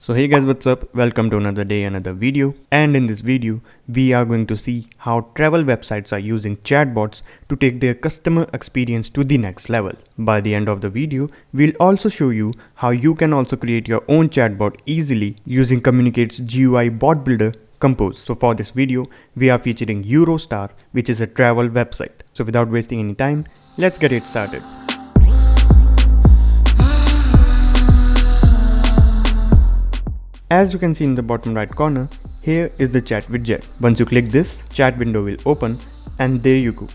So hey guys, what's up? Welcome to another day, another video. And in this video, we are going to see how travel websites are using chatbots to take their customer experience to the next level. By the end of the video, we'll also show you how you can also create your own chatbot easily using Communicate's GUI bot builder Compose. So for this video, we are featuring Eurostar, which is a travel website. So without wasting any time, let's get it started. As you can see in the bottom right corner, here is the chat widget. Once you click this, chat window will open and there you go.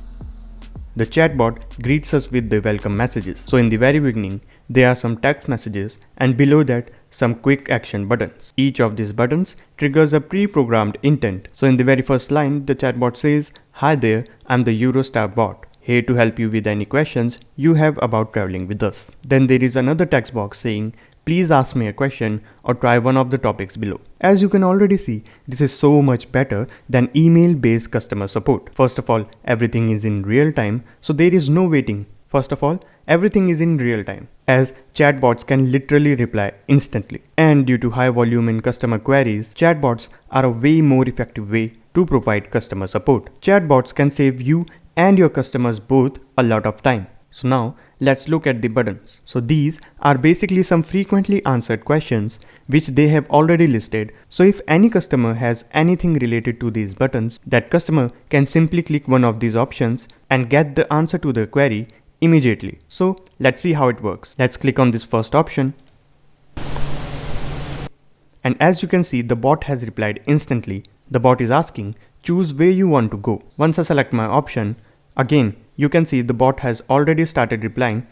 The chatbot greets us with the welcome messages. So in the very beginning, there are some text messages and below that some quick action buttons. Each of these buttons triggers a pre-programmed intent. So in the very first line, the chatbot says, "Hi there, I'm the Eurostar bot, here to help you with any questions you have about traveling with us." Then there is another text box saying, "Please ask me a question or try one of the topics below." As you can already see, this is so much better than email-based customer support. First of all, everything is in real time, so there is no waiting. As chatbots can literally reply instantly. And due to high volume in customer queries, chatbots are a way more effective way to provide customer support. Chatbots can save you and your customers both a lot of time. So now let's look at the buttons. So these are basically some frequently answered questions which they have already listed. So if any customer has anything related to these buttons, that customer can simply click one of these options and get the answer to the query immediately. So let's see how it works. Let's click on this first option. And as you can see, the bot has replied instantly. The bot is asking, choose where you want to go. Once I select my option, again, you can see the bot has already started replying,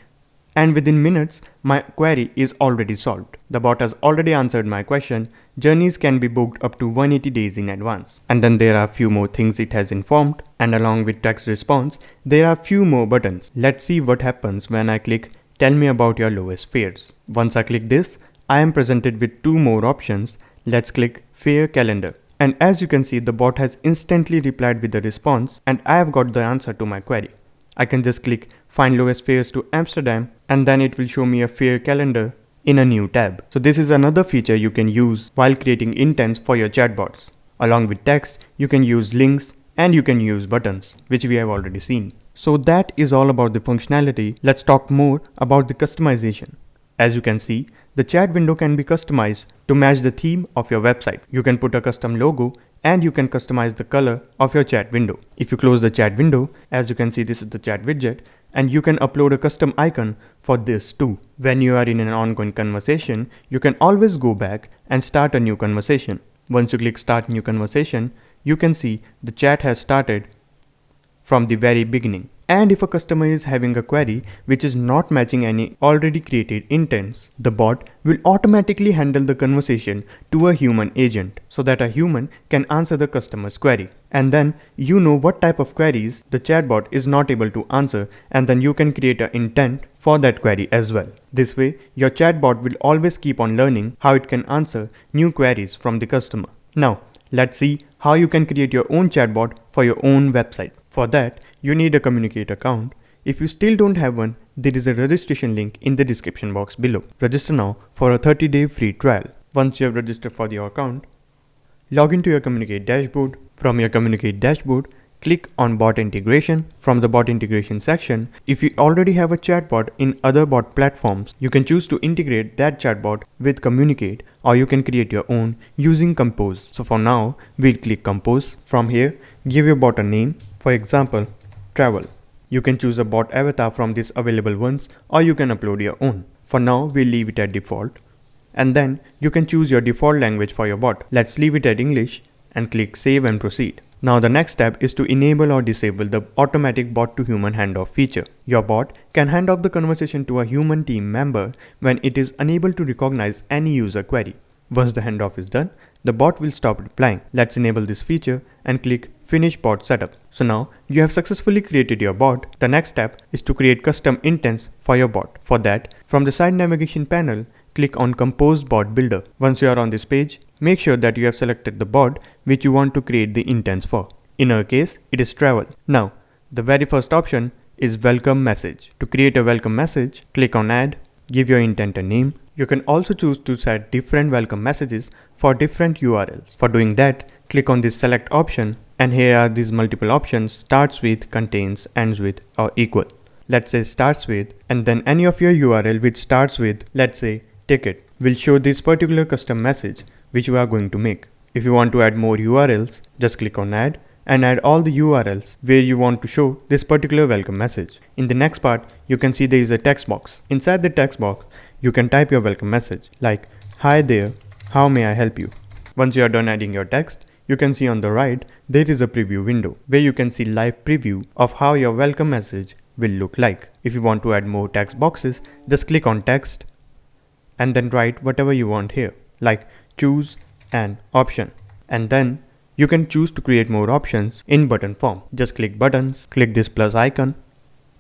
and within minutes, my query is already solved. The bot has already answered my question. Journeys can be booked up to 180 days in advance. And then there are a few more things it has informed, and along with text response, there are few more buttons. Let's see what happens when I click Tell me about your lowest fares. Once I click this, I am presented with two more options. Let's click Fare Calendar. And as you can see, the bot has instantly replied with the response and I have got the answer to my query. I can just click Find lowest fares to Amsterdam and then it will show me a fare calendar in a new tab. So this is another feature you can use while creating intents for your chatbots. Along with text, you can use links and you can use buttons, which we have already seen. So that is all about the functionality. Let's talk more about the customization. As you can see, the chat window can be customized to match the theme of your website. You can put a custom logo and you can customize the color of your chat window. If you close the chat window, as you can see, this is the chat widget, and you can upload a custom icon for this too. When you are in an ongoing conversation, you can always go back and start a new conversation. Once you click Start New Conversation, you can see the chat has started from the very beginning. And if a customer is having a query which is not matching any already created intents, the bot will automatically handle the conversation to a human agent so that a human can answer the customer's query. And then you know what type of queries the chatbot is not able to answer, and then you can create an intent for that query as well. This way, your chatbot will always keep on learning how it can answer new queries from the customer. Now, let's see how you can create your own chatbot for your own website. For that, you need a Communicate account. If you still don't have one, there is a registration link in the description box below. Register now for a 30-day free trial. Once you have registered for your account, log into your Communicate dashboard. From your Communicate dashboard, click on Bot Integration. From the Bot Integration section, if you already have a chatbot in other bot platforms, you can choose to integrate that chatbot with Communicate, or you can create your own using Compose. So for now, we'll click Compose. From here, give your bot a name. For example, travel. You can choose a bot avatar from these available ones, or you can upload your own. For now, we'll leave it at default. And then you can choose your default language for your bot. Let's leave it at English and click Save and Proceed. Now the next step is to enable or disable the automatic bot to human handoff feature. Your bot can hand off the conversation to a human team member when it is unable to recognize any user query. Once the handoff is done, the bot will stop replying. Let's enable this feature and click Finish Bot Setup. So now you have successfully created your bot. The next step is to create custom intents for your bot. For that, from the side navigation panel, click on Compose Bot Builder. Once you are on this page, make sure that you have selected the bot which you want to create the intents for. In our case, it is travel. Now, the very first option is Welcome Message. To create a welcome message, click on Add, give your intent a name. You can also choose to set different welcome messages for different URLs. For doing that, click on this select option, and here are these multiple options: starts with, contains, ends with, or equal. Let's say starts with, and then any of your URL which starts with, let's say ticket, will show this particular custom message which you are going to make. If you want to add more URLs, just click on add and add all the URLs where you want to show this particular welcome message. In the next part, you can see there is a text box. Inside the text box, you can type your welcome message like, "Hi there, how may I help you?" Once you are done adding your text, you can see on the right, there is a preview window where you can see live preview of how your welcome message will look like. If you want to add more text boxes, just click on text and then write whatever you want here, like choose an option. And then you can choose to create more options in button form. Just click buttons, click this plus icon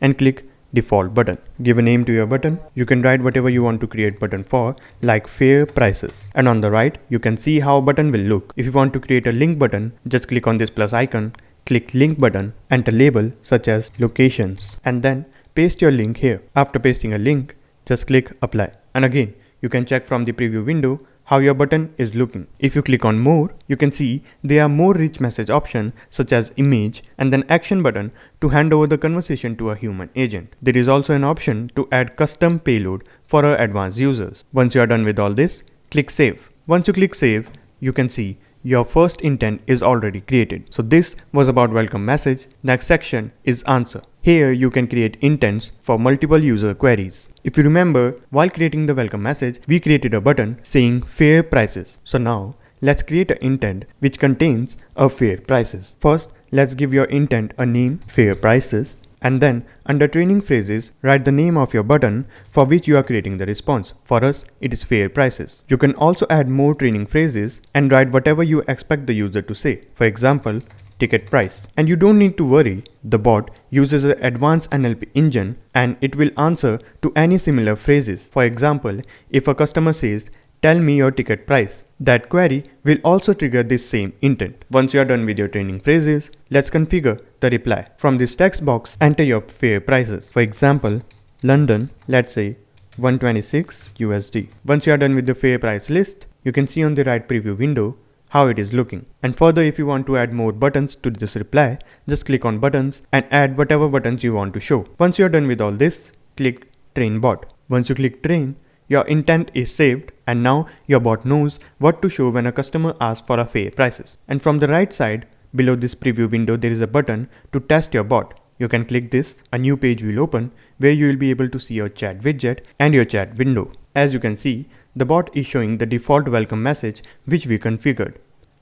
and click default button. Give a name to your button. You can write whatever you want to create button for, like fair prices. And on the right, you can see how button will look. If you want to create a link button, just click on this plus icon, click link button, enter label such as locations, and then paste your link here. After pasting a link, just click apply. And again, you can check from the preview window how your button is looking. If you click on more, you can see there are more rich message options such as image and then action button to hand over the conversation to a human agent. There is also an option to add custom payload for our advanced users. Once you are done with all this, click save. Once you click save, you can see your first intent is already created. So this was about welcome message. Next section is answer. Here you can create intents for multiple user queries. If you remember, while creating the welcome message, we created a button saying fair prices. So now let's create an intent which contains a fair prices. First, let's give your intent a name, fair prices. And then under training phrases, write the name of your button for which you are creating the response. For us, it is fair prices. You can also add more training phrases and write whatever you expect the user to say. For example, ticket price. And you don't need to worry, the bot uses an advanced NLP engine and it will answer to any similar phrases. For example, if a customer says, "Tell me your ticket price," that query will also trigger this same intent. Once you are done with your training phrases, let's configure the reply. From this text box, enter your fair prices. For example, London, let's say 126 USD. Once you are done with the fair price list, you can see on the right preview window how it is looking. And further, if you want to add more buttons to this reply, just click on buttons and add whatever buttons you want to show. Once you are done with all this, click train bot. Once you click train, your intent is saved and now your bot knows what to show when a customer asks for a fair prices. And from the right side, below this preview window, there is a button to test your bot. You can click this, a new page will open where you will be able to see your chat widget and your chat window. As you can see, the bot is showing the default welcome message which we configured.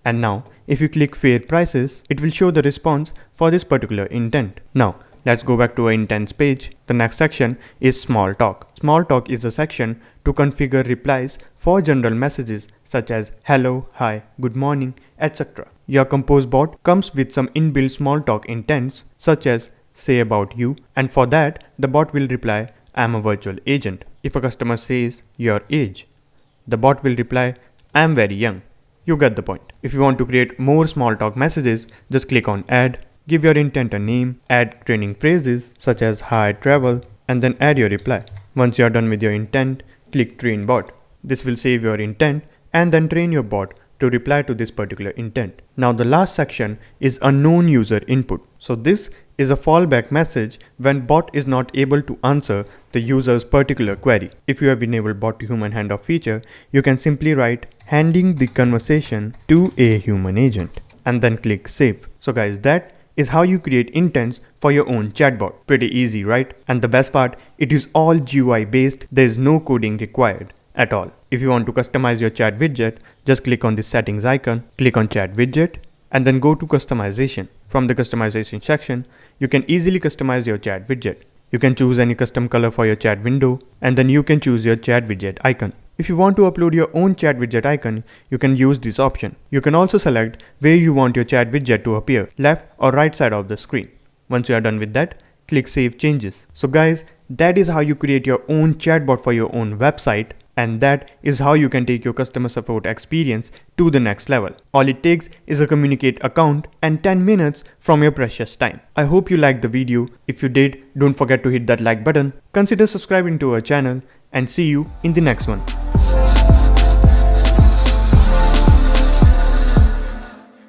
And now, if you click fair prices, it will show the response for this particular intent. Now, let's go back to our intents page. The next section is small talk. Small talk is a section to configure replies for general messages such as hello, hi, good morning, etc. Your Compose bot comes with some inbuilt small talk intents such as say about you, and for that, the bot will reply, "I am a virtual agent." If a customer says your age, the bot will reply, "I am very young." You get the point. If you want to create more small talk messages, just click on add, give your intent a name, add training phrases such as hi, travel, and then add your reply. Once you are done with your intent, click train bot. This will save your intent and then train your bot to reply to this particular intent. Now the last section is unknown user input. So this is a fallback message when bot is not able to answer the user's particular query. If you have enabled bot to human handoff feature, you can simply write handing the conversation to a human agent and then click save. So guys, that is how you create intents for your own chatbot. Pretty easy, right? And the best part, it is all GUI based. There is no coding required at all. If you want to customize your chat widget, just click on the settings icon, click on chat widget, and then go to customization. From the customization section, you can easily customize your chat widget. You can choose any custom color for your chat window, and then you can choose your chat widget icon. If you want to upload your own chat widget icon, you can use this option. You can also select where you want your chat widget to appear, left or right side of the screen. Once you are done with that, click Save Changes. So guys, that is how you create your own chatbot for your own website. And that is how you can take your customer support experience to the next level. All it takes is a Communicate account and 10 minutes from your precious time. I hope you liked the video. If you did, don't forget to hit that like button. Consider subscribing to our channel and see you in the next one.